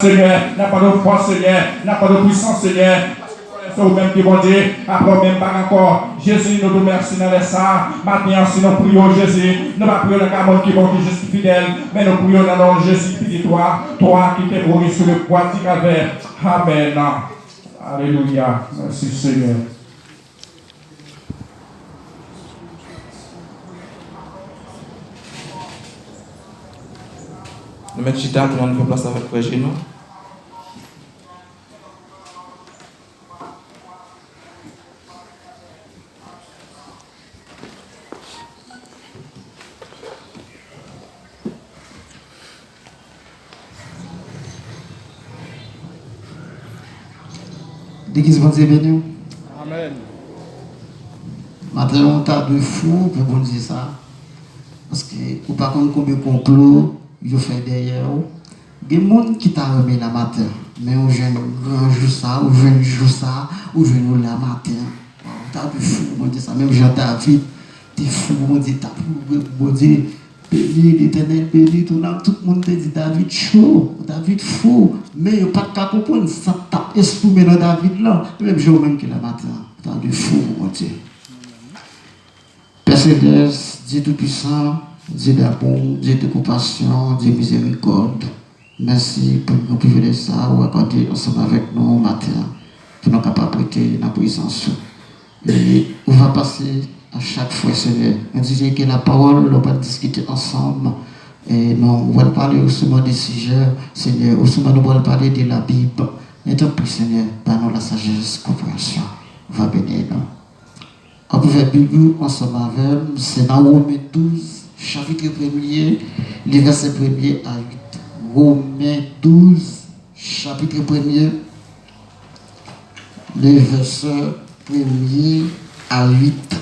Seigneur, n'a pas de foi, Seigneur, n'a pas de puissance, Seigneur. C'est vous-même qui vont dire, après même pas encore, Jésus, nous te remercions dans les ça. Maintenant, si nous prions Jésus, nous ne prions pas le monde qui vont dire, je suis fidèle, mais nous prions dans le nom de Jésus, puis toi qui t'es mouru sur le bois du calvaire. Amen. Alléluia. Merci, Seigneur. Nous mettons Chita, tout le monde fait place avec Frère Géno. L'église va dire béni. Amen. Maintenant, on t'a de fou pour vous dire ça. Parce que, ou pas contre combien de complots, ils fait derrière. Il y a des gens qui t'a remis la matin. Mais on jeune grand jour ça, ou jeune jour ça, ou jeune la matin. On t'a de fou, on dit ça. Même Jean-David, t'es fou, on dit t'as pour dire, béni l'éternel, béni tout le monde te dit David chaud, David fou. Mais il n'y a pas de comprendre, ça tape esprit dans David là. Même jour même qu'il la matin, t'as de fou, mon Dieu. Père Céleste, Dieu Tout-Puissant, Dieu d'amour, Dieu de compassion, Dieu de miséricorde. Merci pour nous priver de ça, ou accorder ensemble avec nous matin, pour nous capables de prêter la présence. Et on va passer à chaque fois, Seigneur. On disait que la parole, on va discuter ensemble. Et nous, on va parler au sommet des sujets, Seigneur. Au sommet, nous allons parler de la Bible. Et tant pis, Seigneur, par nous la sagesse, compréhension. On va bénir nous. On peut faire Bible ensemble avec nous. C'est dans Romains 12, chapitre 1er, les versets 1er à 8. Romains 12, chapitre 1er, les versets 1er à 8.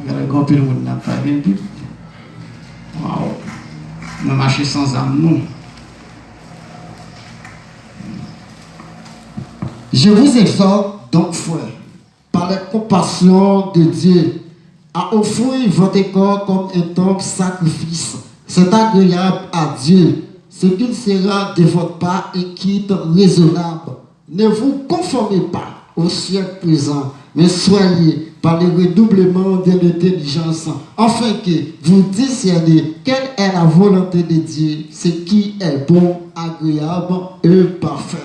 Il y a un grand peu de monde qui n'a pas de Bible. Waouh! Nous marchons sans amour. Je vous exhorte donc, frères, par la compassion de Dieu, à offrir votre corps comme un temple sacrifice. C'est agréable à Dieu, ce qu'il sera de votre part équite raisonnable. Ne vous conformez pas au siècle présent, mais soyez par le redoublement de l'intelligence, afin que vous discerniez quelle est la volonté de Dieu, ce qui est bon, agréable et parfait.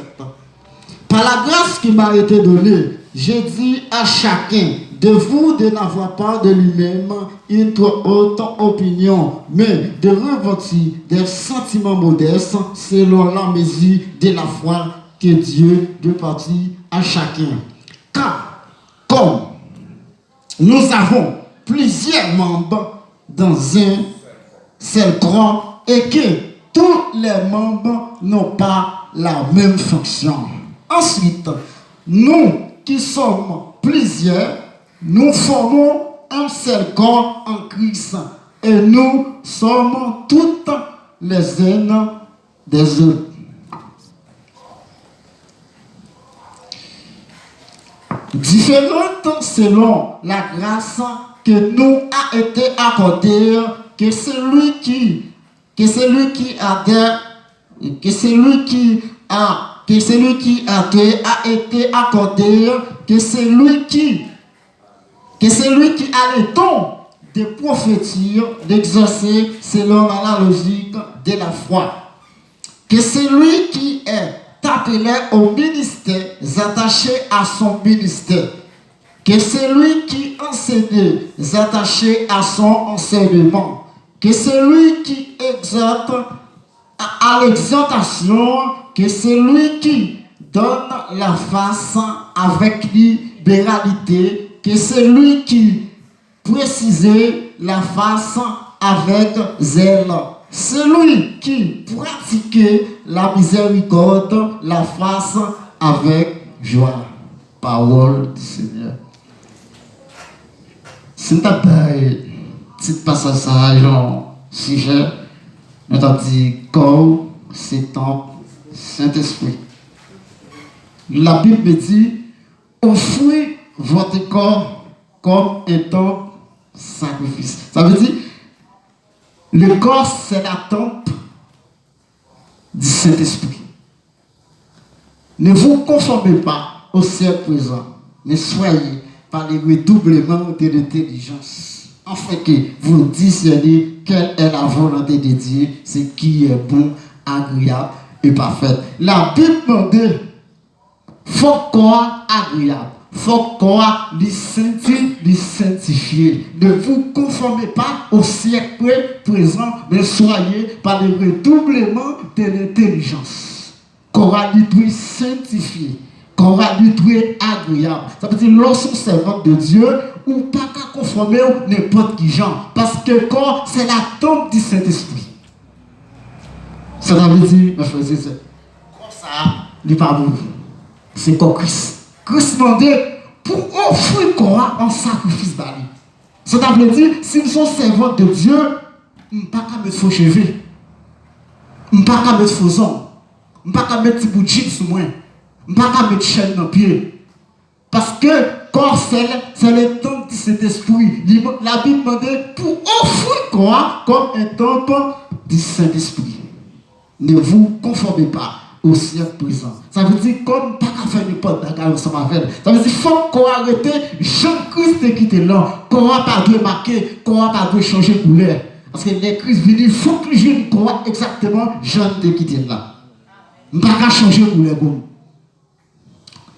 Par la grâce qui m'a été donnée, je dis à chacun de vous de n'avoir pas de lui-même une trop haute opinion, mais de revêtir des sentiments modestes selon la mesure de la foi que Dieu répartit à chacun. Car, comme nous avons plusieurs membres dans un seul corps et que tous les membres n'ont pas la même fonction. Ensuite, nous qui sommes plusieurs, nous formons un seul corps en Christ et nous sommes toutes les unes des autres. Différentes selon la grâce que nous a été accordée, que celui qui a été accordé, que celui qui a le don de prophétie, d'exaucer selon la logique de la foi, que celui qui est appelé au ministère, attaché à son ministère, que celui qui enseigne, attaché à son enseignement, que celui qui exhorte à l'exhortation, que celui qui donne la face avec libéralité, que celui qui précise la face avec zèle, celui qui pratique la miséricorde, la face avec joie. Parole du Seigneur. Si nous avons un petit passage en sujet, nous avons dit corps, c'est temple, Saint-Esprit. La Bible dit, offrez votre corps comme étant sacrifice. Ça veut dire, le corps, c'est la temple du Saint-Esprit. Ne vous conformez pas au siècle présent, mais soyez par les redoublements de l'intelligence, afin que vous discerniez quelle est la volonté de Dieu, ce qui est bon, agréable et parfait. La Bible demande, faut quoi agréable, faut quoi les sanctifier. Ne vous conformez pas au siècle présent, mais soyez par le redoublement de l'intelligence. Qu'on va lui sanctifier, qu'on va lui agréable. Ça veut dire, lorsqu'on servant de Dieu, ou pas qu'à conformer n'importe qui genre. Parce que corps, c'est la tombe du Saint-Esprit. Ça veut dire, mes frères et sœurs, comme ça, il n'est pas bon. C'est comme Christ. Christ demandait pour offrir quoi en sacrifice d'Ali. Ça veut dire, si nous sommes servants de Dieu, nous ne pouvons pas mettre faux cheveux, nous ne pouvons pas mettre faux ongles, nous ne pouvons pas mettre petit bout de jeans sur moi, nous ne pouvons pas mettre chaîne dans le pied. Parce que corps, c'est le temple du Saint-Esprit. La Bible demandait pour offrir quoi comme un temple du Saint-Esprit. Ne vous conformez pas au siècle présent. Ça veut dire comme pas qu'à faire n'importe bagarre ensemble avec. Ça veut dire faut qu'on arrête Jean-Christ qui était là. Qu'on va pas de marquer, qu'on va pas de changer de couleur. Parce que les Christ viennent, il faut que je ne croie exactement Jean qui était là. Pas qu'à changer de couleur comme.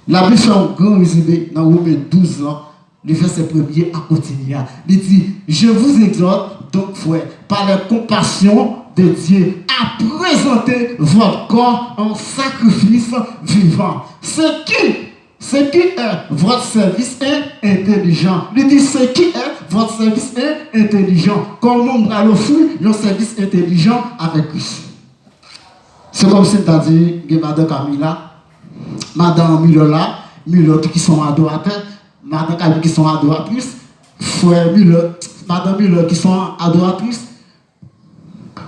La Bible fait un grand résumé dans Romains 12 ans, le verset 1er à continuer. Il dit, je vous exhorte donc, frère, par la compassion de Dieu, à présenter votre corps en sacrifice vivant. Ce qui est votre service est intelligent. Il dit, ce qui est votre service est intelligent. Comment on va l'offrir le service intelligent avec Christ. C'est comme si tu as dit, Madame Camilla, Madame Milola, Milot qui sont adorateurs, Madame Camille qui sont adoratrices, frère Milot, Madame Milot qui sont adoratrices.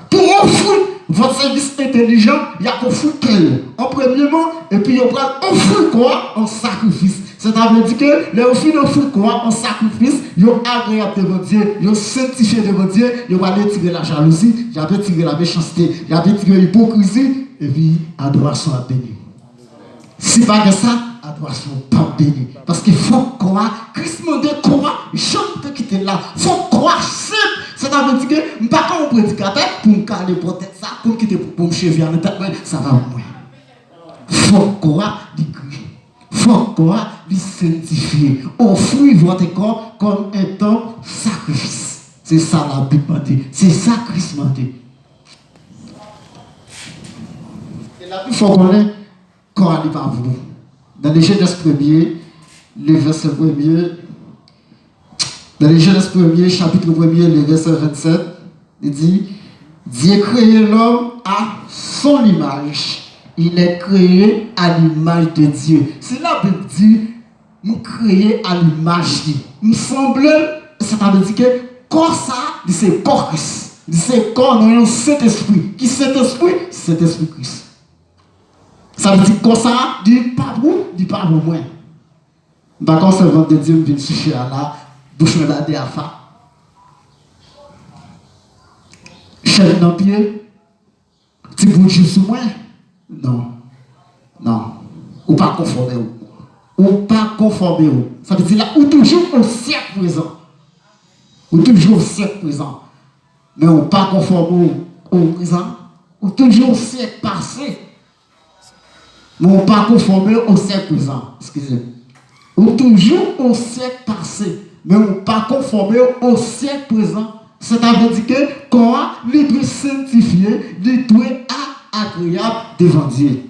Pour offrir votre service intelligent, il y a offrir quel en premièrement, et puis il y a offrir quoi en sacrifice. C'est-à-dire que les offrir quoi en sacrifice, ils ont agréable devant Dieu, ils ont sanctifié devant Dieu, ils ont tirer la jalousie, ils ont tiré la méchanceté, ils ont tiré l'hypocrisie, et puis adoration à béni. Si pas que ça, adoration pas béni. Parce qu'il faut croire, Christ m'a dit croire, je ne quitte là. Il faut croire simple. C'est-à-dire que, je ne suis pas un prédicateur pour me caler pour tête ça, pour me quitter pour me cheviller en tête, ça va moins. Il faut croire, il faut croire, il sanctifier. Offrir votre corps comme un temps sacrifice. C'est ça la Bible m'a dit. C'est ça Christ m'a dit. Et la Bible, il faut connaître. Quand elle n'est pas vous. Dans les Genèse 1er, le verset 1er, dans les Genèse 1er, chapitre 1er, le verset 27, il dit, Dieu créé l'homme à son image. Il est créé à l'image de Dieu. C'est la Bible dit, nous créé à l'image de Dieu. Il me semble, ça veut dire que corps ça, c'est corps Christ. C'est corps dans le Saint-Esprit. Qui Saint-Esprit? Saint-Esprit Christ. Ça veut dire comme ça, dit pas vous, dit pas vous moins. Par contre, c'est le de Dieu vient chercher à la bouche de la déafa. Chef dans pied, petit bout de jus sous moi. Non. Non. Ou pas conformé. Ou pas conformé. Ça veut dire là, ou toujours au siècle présent. Ou toujours au siècle présent. Mais ou pas conformé au présent. Ou toujours au siècle passé. Mais on ne pas conformé au siècle présent. Excusez-moi. Ou toujours au siècle passé. Mais on ne pas conformé au siècle présent. C'est-à-dire que quand il doit sanctifier, il doit être agréable devant Dieu.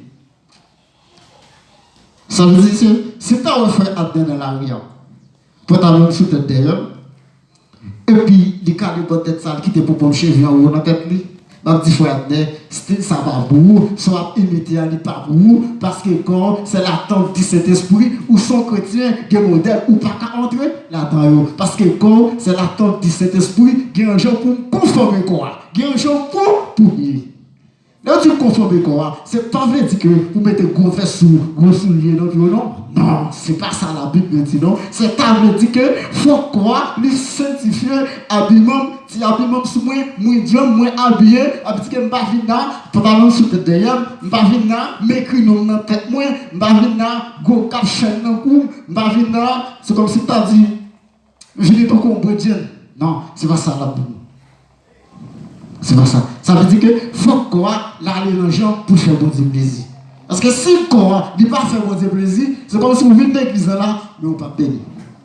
Ça veut dire que si tu as un frère à dans la rue, pour t'avoir sous tête d'ailleurs, et puis il a le tête sale qui te pour me cheveux en haut dans la tête. Ma petite frère, ça va pour soit imiter à pas pour parce que quand c'est la tente du Saint-Esprit ou son chrétien qui est modèle ou pas qu'à entrer là-dedans. Parce que quand c'est la tente du Saint-Esprit, il y a un jour pour conformer quoi. Il y a un jour pour lui. Là, tu conformes quoi? C'est pas vrai dire que vous mettez gros fesses sous gros souliers, non? Non, c'est pas ça la Bible dit, non? C'est pas vrai dire que faut quoi? Les sanctifier, habillement, si habillement sous moi, moi habillé, habillé que m'pas venir, pantalon sous tête derrière, m'pas venir, m'écrit non dans tête moi, m'pas venir, go cap chaîne dans cou, m'pas venir, c'est comme si t'as dit, venez pas qu'on Dieu. Non, c'est pas ça la Bible. C'est pas ça. Ça veut dire que faut quoi l'aller dans les gens pour faire bon Dieu plaisir. Parce que si quoi ne pas faire bon Dieu plaisir, c'est comme si vous venez de l'église là, mais vous ne pas béni.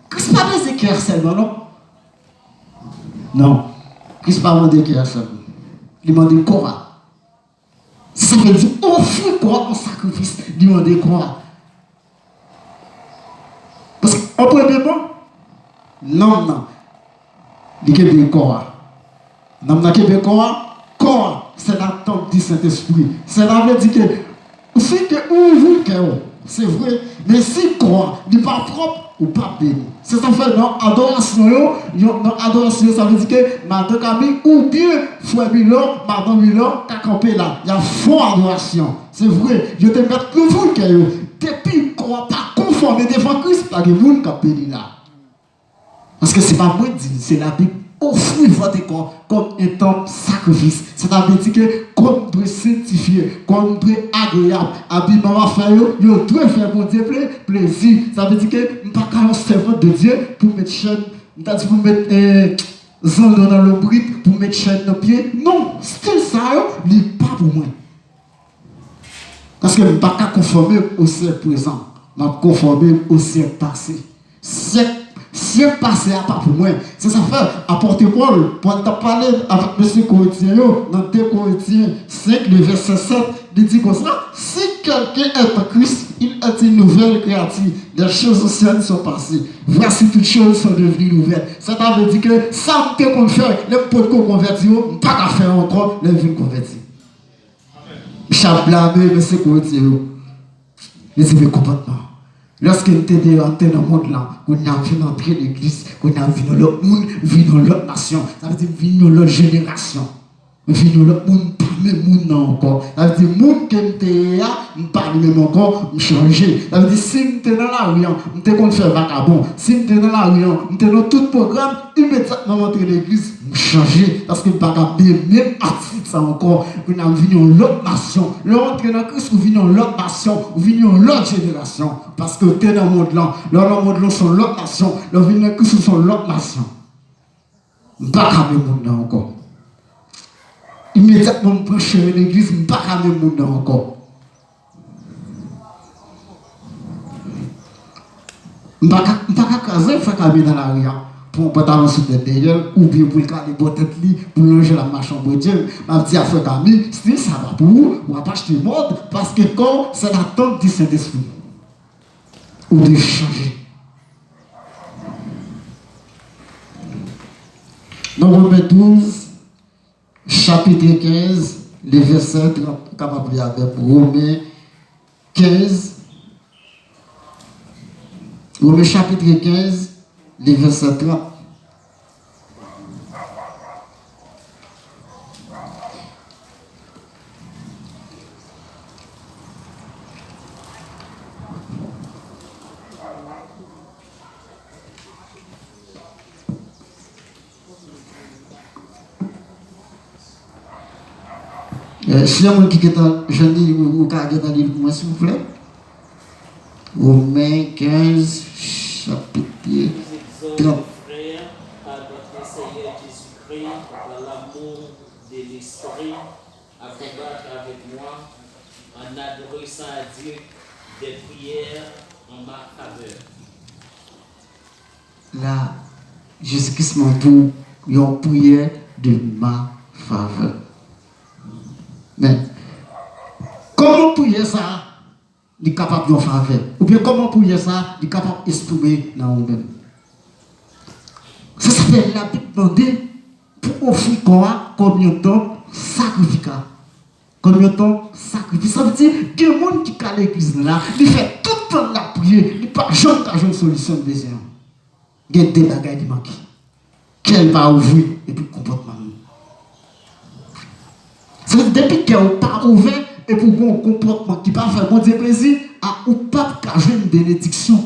Christ pas des équerres seulement, non? Non. Christ pas des équerres seulement. Il demande quoi? Ça veut dire offrir quoi en sacrifice. Il demande quoi? Parce qu'en premièrement, non. Il dit quoi? Dans le corps, c'est la temple du Saint-Esprit. Cela veut dire que si vous le cœur, c'est vrai, mais si corps n'est pas propre ou pas béni. C'est ça fait dans l'adoration, ça veut dire que Madame Camille ou bien Frère Milon, Madame Milon, qui a campé là. Il y a faux adoration. C'est vrai, je te mets que vous le cœur. Depuis qu'on ne pas conformé devant Christ, il y a des gens qui ont béni là. Parce que ce n'est pas moi qui dis, c'est la Bible. Offrir votre corps comme étant sacrifice. C'est-à-dire que comme doit sanctifier, comme doit agréable. Habillement va faire, vous doit faire pour Dieu plaisir. Ça veut dire que je ne suis pas un servant de Dieu pour mettre chaîne, pour mettre zone dans le bride, pour mettre chaîne dans le pied. Non, c'est ça, ce n'est pas pour moi. Parce que je ne suis pas conformer au siècle présent, je suis conformer au siècle passé. Si elle passe à pas pour moi, c'est ça fait apporter Paul pour te parler avec M. Corinthiens, dans 2 Corinthiens 5, le verset 7, il dit comme ça, si quelqu'un est en Christ, il est une nouvelle créature. Les choses anciennes sont passées. Voici toutes choses sont devenues nouvelles. Ça veut dire que ça me qu'on fait, les potes qu'on convertit, on ne peut pas faire encore les vies converties. Je suis blâmé M. Corinthiens. Il dit, mais complètement. Lorsque nous étions dans le monde là, on a vu entrer l'église, on a vu dans l'autre monde, vu dans l'autre nation, ça veut dire vu dans l'autre génération. Vu dans l'autre monde, pas même monde encore. Ça veut dire le monde qui était là, je ne parle même encore, je changer. Ça veut dire si nous étions dans la rue, nous étions faire vagabond. Si nous étions dans la rue, nous étions dans tout programme, immédiatement entrer l'église, je changer. Parce que nous ne pouvons pas même attitude ça encore. Nous avons vu dans l'autre nation. L'entrée dans Christ, nous venons dans l'autre nation, nous venons dans l'autre génération. Parce que tu es dans le monde là, le monde là sont l'autre nation, le venons dans Christ sont l'autre nation. Nous ne pouvons pas même monde là encore. Immédiatement, je prêche l'église, je ne peux pas même monde encore. Je ne peux pas caser, faire caber dans la rue pour un pantalon sur tête derrière, ou bien pour le caler pour tête pour longer la marche en Dieu. Je dis à frère Camille, si ça va pour vous, on va pas acheter mode, parce que quand c'est la tombe du Saint-Esprit, ou de changer. Dans Romains 12, chapitre 15, les versets, capable avec Romains 15, Romains chapitre 15, les versets 30. Si vous qui est je dis, vous avez un livre pour moi, s'il vous plaît. Romains 15, chapitre 30. Frère, par notre Seigneur Jésus-Christ, par l'amour de l'Esprit, à combattre avec moi, en adressant à Dieu des prières en ma faveur. Là, Jésus-Christ m'a dit, une prière de ma faveur. Mais, comment prier ça, il est capable de faveur? Ou bien comment prier ça, il est capable d'exprimer dans nous-mêmes? Ça s'appelle la Bible demandée pour offrir quoi comme un temps sacrificat. Comme un temps sacrifice. Ça veut dire que le monde qui est à l'église là, il fait tout le temps la prière, il n'y a pas jamais une solution de besoin. Il y a des bagages qui manquent. Qu'elle va ouvrir et puis comportement. C'est depuis qu'il n'y a pas ouvert et pour un comportement qui va faire bon Dieu plaisir, ou pas capable une bénédiction.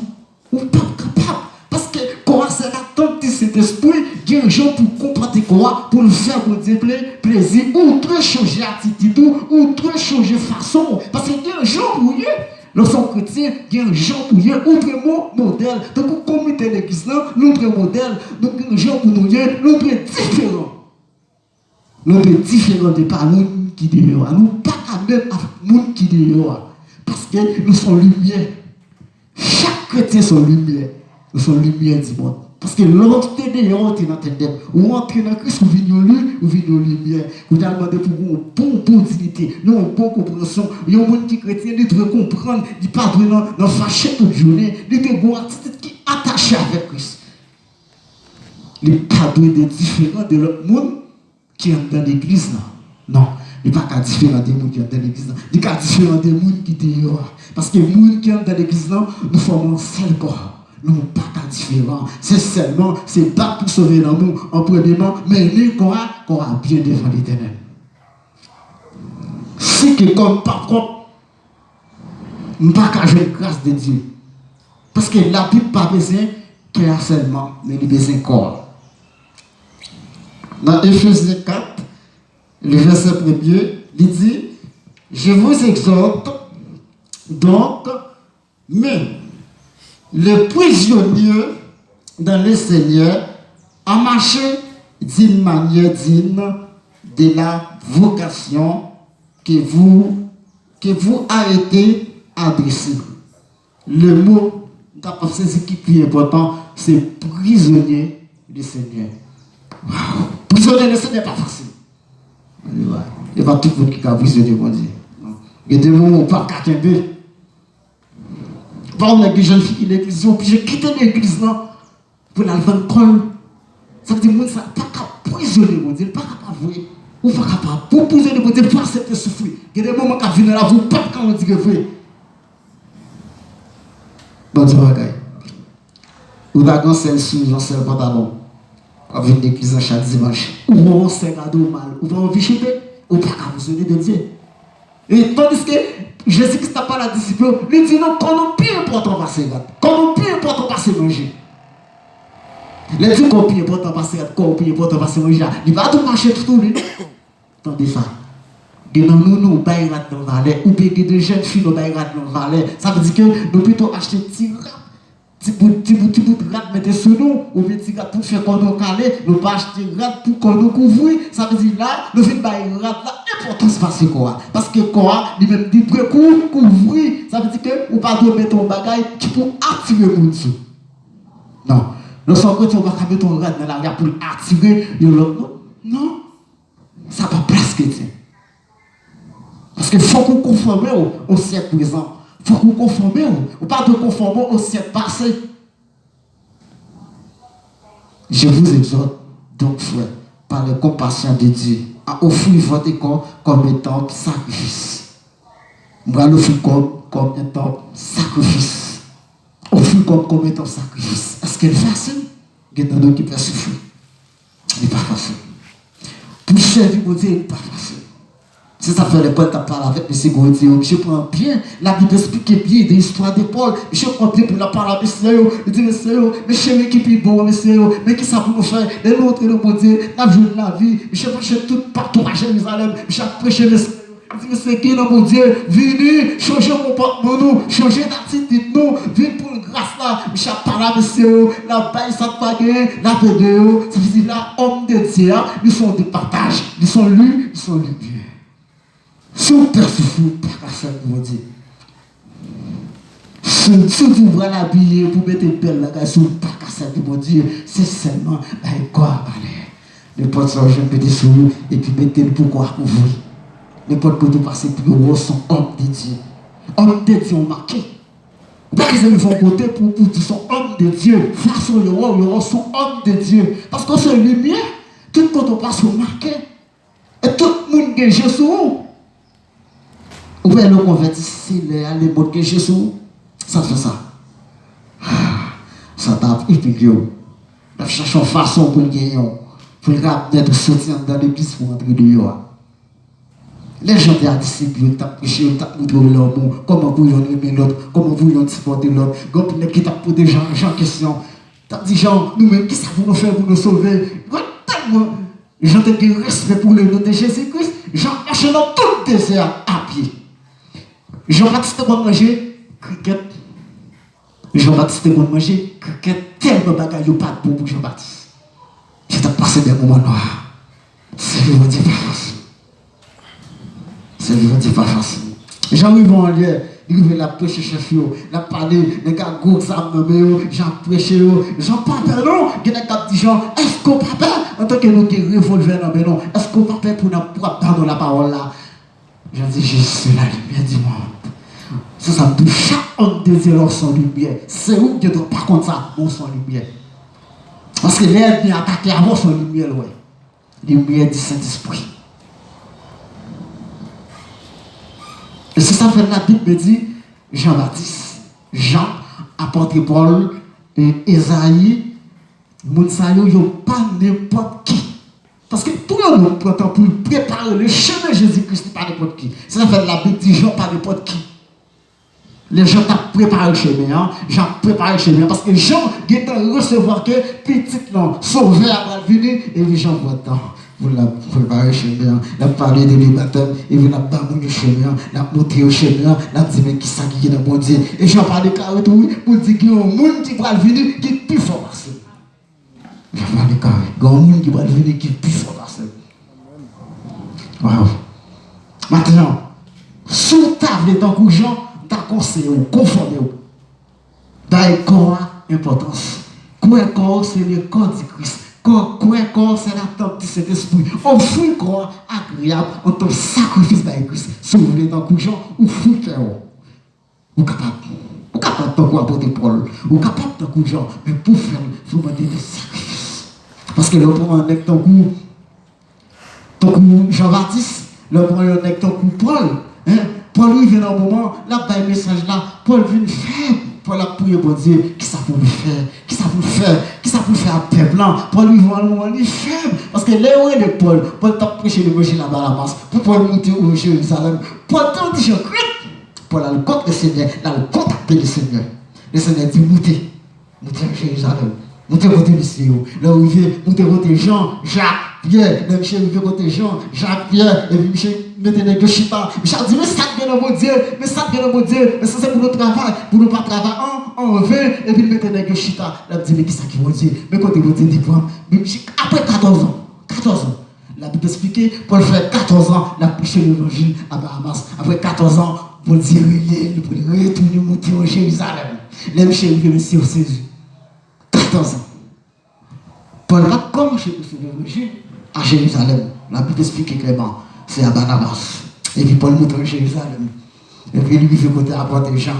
Ou pas capable. Parce que quand c'est l'attente de cet esprit, il y a un gens pour comprendre quoi, pour le faire bon Dieu plaisir, ou trop changer attitude, ou trop changer façon. Parce qu'il y a un gens pour eux. Lorsqu'on chrétien, il y a un gens pour eux, outre modèle. Donc, au comité de l'église, notre modèle, donc il y a un gens pour nous, notre différent. Notre différent de par nous qui dehors. Nous pas quand même avec nous qui dehors. Parce que nous sommes lumière. Chaque chrétien sont lumière. Nous sommes lumière du monde. Parce que lorsque tu es dehors, tu es dans tes ténèbres. Ou entrer dans Christ, ou venir lui, ou venir lumière. Vous avez demandé pour une bonne dignité, une bonne compréhension. Il y a un monde qui est chrétien, il doit comprendre, il ne doit pas dans fâcher toute journée. Il doit avoir une attitude qui est attachée avec Christ. Il n'est pas de différent de l'autre monde qui est dans l'église. Non. Il n'est pas différent des gens qui sont dans l'église. Il n'est pas différent des gens qui sont dehors. Parce que les gens qui sont dans l'église, nous formons un seul corps. Nous ne sommes pas différents. C'est seulement, c'est pas pour sauver l'amour en premièrement, mais nous qu'on a bien devant l'éternel. Si que comme par contre, nous ne pouvons pas jouer la grâce de Dieu. Parce que la Bible n'a pas besoin de seulement, mais il a besoin de corps. Dans Éphésiens 4, le verset 1er, il dit, je vous exhorte donc, mais les prisonniers dans le Seigneur à marcher d'une manière digne de la vocation que vous a été adressée. Le mot qui est plus important, c'est prisonnier du Seigneur. Wow. Prisonnier du Seigneur n'est pas facile. Il n'y a pas tout le monde qui a prisonnier, mon Dieu. Il y a des moments où on ne peut pas qu'à on a des jeunes filles qui l'église, ils ont obligé de quitter l'église pour aller vendre col. Ça veut dire que ça n'est pas capable de prisonnier, mon Dieu, pas capable de voir. Ou pas capable. Pour prisonnier, mon Dieu, pour accepter souffrir. Il y a des moments qui viennent là, vous pas quand on dit que vous. Bon Dieu, regarde. Ou avez un seul sous, un seul pantalon. On vient de l'église chaque dimanche. Ou on s'est gardé mal. Ou on vit chuter. Ou pas capable de prisonnier de Dieu. Et tandis que Jésus-Christ n'a pas la discipline, il dit non, quand on pire important passer, quand on pire important passer manger. Il dit qu'on pire important passer, quand on pire important passer manger, il va tout marcher tout lui. Attendez ça. Nous, nous, baïrat dans le valet, ou bien des jeunes filles, nous, baïrat dans le valet. Ça veut dire que nous plutôt acheter petit bout de rat, mettez sur nous, ou bien petit rat pour faire qu'on nous calé, nous pas acheter rat pour qu'on nous couvre. Ça veut dire là, nous faisons baïrat là. Important se passer quoi? Parce que quoi, il même dit couvrir, ça veut dire que ou pas de mettre un bagage qui pour attirer le monde. Non. Nous sommes quand on va mettre un rat dans la rue pour attirer l'autre. Non. Ça n'a pas place chrétien. Parce qu'il faut qu'on conforme au siècle présent. Il faut qu'on conforme, ou pas de conformer au siècle passé. Je vous exhorte donc, frère, par la compassion de Dieu, à offrir votre corps comme étant sacrifice. Moi, l'offrir comme étant sacrifice. Offrir comme étant sacrifice. Est-ce qu'elle est facile? Il y a des gens qui peuvent souffrir. Ce n'est pas facile. Pour servir mon Dieu, il n'est pas facile. Si ça fait les potes à parler avec M. Gauthier, je prends bien la Bible explique bien des histoires de Paul. Je prends bien pour la parler avec monsieur. Je dis monsieur, mais chérie qui est bon, monsieur, mais qui ça pour nous faire? Les nôtres, le bon Dieu, la vie de la vie. Je prêche tout partout à Jérusalem. Je prêche monsieur. Je dis monsieur qui est mon Dieu, venez changer mon comportement, changer d'attitude, nous, venez pour une grâce là. Je parle à monsieur, la baille ça pas gagné, la vidéo. Ça veut dire là, homme de Dieu, ils sont de partage, ils sont lus, ils sont lus bien. Si vous persistez, pas qu'à ça, mon Dieu. Si vous voulez l'habiller, vous mettez belle là, si vous pas qu'à ça, mon Dieu, c'est seulement quoi, allez. Ne pas changer un peu de sous et puis mettez-le pourquoi pour vous. Ne pas que vous passez plus haut, sont hommes de Dieu. Hommes de Dieu ont marqué. Pas qu'ils vont voter pour qu'ils sont hommes de Dieu. Façon le roi sont hommes de Dieu. Parce que c'est lumière, tout quand on passe au marqué. Et tout le monde est Jésus. Ou bien le converti, les mots que Jésus, ça fait ça. Ça tape, et puis yo. On cherche une façon pour le gagner. Pour le ramener de soutien dans l'église pour entrer dehors. Les gens qui ont distribué, qui ont prêché, qui ont montré leur bon, comment vous aimer l'autre, comment vous supporter l'autre. Quand vous qui pour des gens en question, t'as dit gens, nous-mêmes, qu'est-ce que vous nous faire pour nous sauver? Tellement, j'en ai du respect pour le nom de Jésus-Christ, j'en marche dans tout le désert à pied. Jean-Baptiste va manger cricket. Jean-Baptiste va manger cricket, tellement bagaille pas de bon pour Jean-Baptiste. C'est à passer des moments noirs. C'est le monde pas facile. C'est le monde pas facile. J'arrive en lieu, il la prêcher chef, la parler, les gars gros ça me j'en prêcher, j'en parle non, il y a des petits gens, est-ce qu'on papa en tant que nous qui revolver non mais non, est-ce qu'on papa pour nous prendre la parole là. Je dis je suis la lumière du monde. Ça me touche chaque homme désirant son lumière. C'est où que doit par contre ça, mon son lumière. Parce que l'air vient attaquer avant son lumière, ouais. Lumière du Saint-Esprit. Et c'est ça fait la Bible me dit, Jean-Baptiste, Jean, apôtre Paul, et Esaïe, Mounsayo, ils n'ont pas n'importe qui. Parce que pour nous, pour préparer le chemin de Jésus-Christ, pas n'importe qui. C'est ça fait la Bible dit, Jean, pas n'importe qui. Les gens ont préparé le chemin, Jean a préparé le chemin, parce que Jean est en recevoir que petit non, sauvé après venir, et les gens voient tant. Vous l'avez préparé le chemin, la parlé de l'ébatteur, et vous l'avez parlé le chemin, la montré au chemin, la dit mais qui ça qui est dans bon Dieu. Et Jean parle de carré tout, pour dire qu'il y a un monde qui va venir qui est plus fort que ça. Jean parle de carré, il y a un monde qui va venir qui est plus fort que ça. Wow. Maintenant, sous table de tant que Jean, t'as conseillé ou conformé ou. Dans corps importance. Corps c'est le corps du Christ. Corps c'est la tente du Saint-Esprit. On fout le corps agréable en tant que sacrifice dans Christ. Si vous voulez dans le gens, ou fout le cœur. Ou capable. Ou capable de quoi apporter Paul. Ou capable de coup gens. Mais pour faire, il faut demander des sacrifices. Parce que le prend avec ton coup Jean-Baptiste, le prend avec ton coup Paul. Paul lui vient dans un moment, là, dans le message là, Paul vient faire, Paul a prié pour Dieu, qui ça pour lui faire, qui ça pour faire, qui ça pour faire à peuple là. Paul lui voit un moment, il est faible, parce que les oreilles de Paul t'a prêché l'évangile là-bas à la masse, pour Paul monter au Jérusalem. Paul t'a dit, je crie. Paul a le compte du Seigneur, il a le contact du Seigneur. Le Seigneur dit, montez à Jérusalem. Montez côté Lucie, là où il vient, montez côté Jean, Jacques, Pierre, là Michel vient côté Jean, Jacques, Pierre, et puis Michel mettez les deux chita. Michel dit, mais ça vient dans mon Dieu, mais ça vient dans mon Dieu, mais ça c'est pour notre travail, pour nous pas travailler, on revient, et puis mettez les deux chita. Là, dit, mais qui ça qui va dire, mais côté mon Dieu dit, mais après 14 ans, la Bible explique, Paul fait 14 ans, il a prêché l'évangile à Bahamas. Après 14 ans, Paul dit, pour retourner monter au Jérusalem. Là, Michel vient aussi au Jésus. 14 ans. Paul va commencer l'évangile à Jérusalem. La Bible explique clairement, c'est à Barnabas. Et puis Paul monte à Jérusalem. Et puis lui, il fait côté apôtre Jean,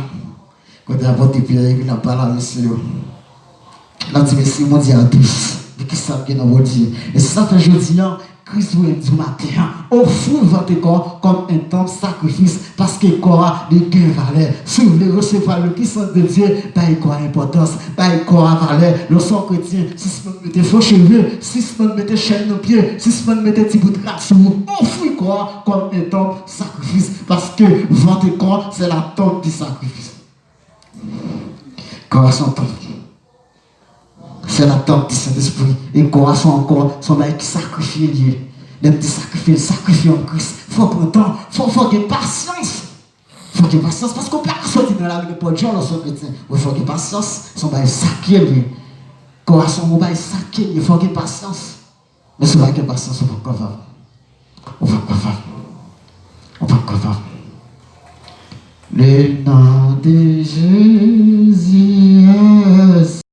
côté apôtre Pierre, et puis il a parlé à monsieur. Il a dit, mais c'est mon Dieu à tous. Et qui savent bien dans votre Dieu. Et c'est ça que je dis, Christ vous dit matin, offrez votre corps comme un temps de sacrifice, parce que le corps a de gain valeur. Si vous voulez recevoir le puissance de Dieu, il corps a importance, il corps a valeur. Le sang chrétien, si vous mettez faux cheveux, si vous mettez chaîne aux pieds, si vous mettez petit bout de craque sur vous, offrez le corps comme un temps de sacrifice, parce que votre corps, c'est la tente du sacrifice. Corps son temps. C'est la tente du Saint-Esprit. Et le corps son mec qui sacrifie lié. Les petits sacrifiés en Christ. Il faut prendre temps, il faut qu'il y ait patience. Il faut qu'il y ait patience parce qu'on peut pas sortir dans la rue de Paul Jean lorsqu'on est chrétien. Il faut qu'il y ait patience. Son bail sacrifié lié. Corps son bail sacrifié, il faut qu'il y ait patience. Mais si on n'a pas de patience, on va pas faire. On va pas faire. On va pas faire. Le nom de Jésus.